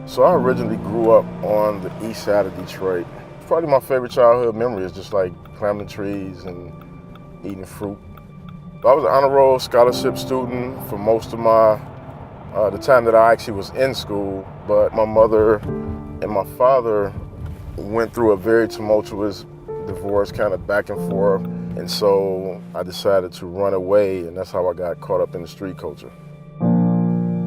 So I originally grew up on the east side of Detroit. Probably my favorite childhood memory is just like climbing trees and eating fruit. I was an honor roll scholarship student for most of the time that I actually was in school, but my mother and my father went through a very tumultuous divorce, kind of back and forth, and so I decided to run away, and that's how I got caught up in the street culture.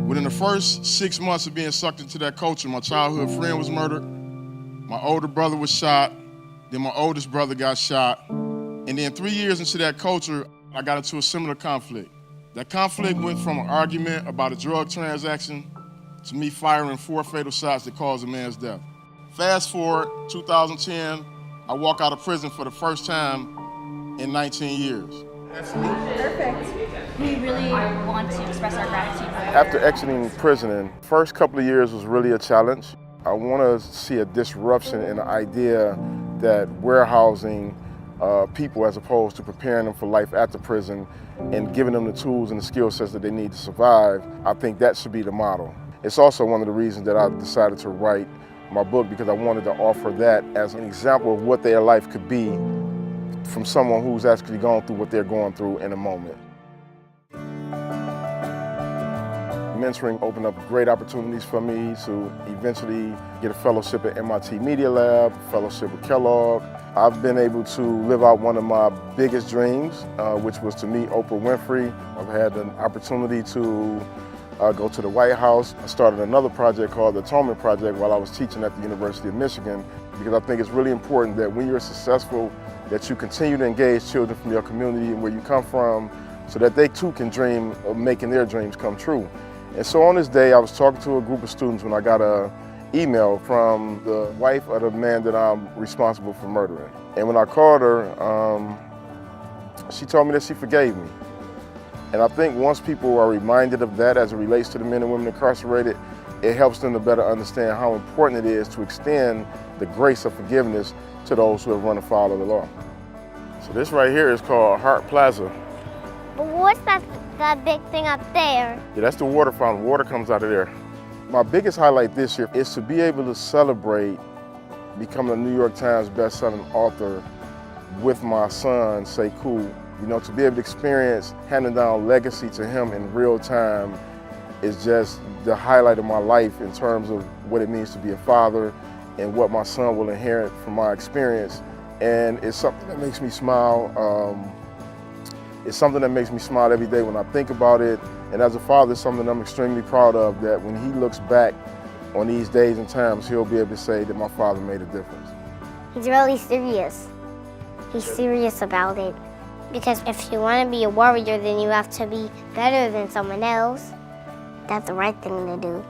Within the first 6 months of being sucked into that culture, my childhood friend was murdered, my older brother was shot, then my oldest brother got shot, and then 3 years into that culture, I got into a similar conflict. That conflict went from an argument about a drug transaction to me firing 4 fatal shots that caused a man's death. Fast forward, 2010, I walk out of prison for the first time in 19 years. Perfect. We really want to express our gratitude. After exiting prison, first couple of years was really a challenge. I want to see a disruption in the idea that warehousing people as opposed to preparing them for life after prison and giving them the tools and the skill sets that they need to survive. I think that should be the model. It's also one of the reasons that I decided to write my book, because I wanted to offer that as an example of what their life could be from someone who's actually gone through what they're going through in a moment. Mentoring opened up great opportunities for me to eventually get a fellowship at MIT Media Lab, a fellowship with Kellogg. I've been able to live out one of my biggest dreams, which was to meet Oprah Winfrey. I've had an opportunity to go to the White House. I started another project called the Atonement Project while I was teaching at the University of Michigan, because I think it's really important that when you're successful, that you continue to engage children from your community and where you come from, so that they too can dream of making their dreams come true. And so on this day, I was talking to a group of students when I got an email from the wife of the man that I'm responsible for murdering. And when I called her, she told me that she forgave me. And I think once people are reminded of that as it relates to the men and women incarcerated, it helps them to better understand how important it is to extend the grace of forgiveness to those who have run afoul of the law. So this right here is called Hart Plaza. But what's that big thing up there? Yeah, that's the water fountain. Water comes out of there. My biggest highlight this year is to be able to celebrate becoming a New York Times best-selling author with my son, Sekou. You know, to be able to experience handing down legacy to him in real time is just the highlight of my life in terms of what it means to be a father and what my son will inherit from my experience. And it's something that makes me smile. It's something that makes me smile every day when I think about it. And as a father, it's something I'm extremely proud of, that when he looks back on these days and times, he'll be able to say that my father made a difference. He's really serious. He's serious about it. Because if you want to be a warrior, then you have to be better than someone else. That's the right thing to do.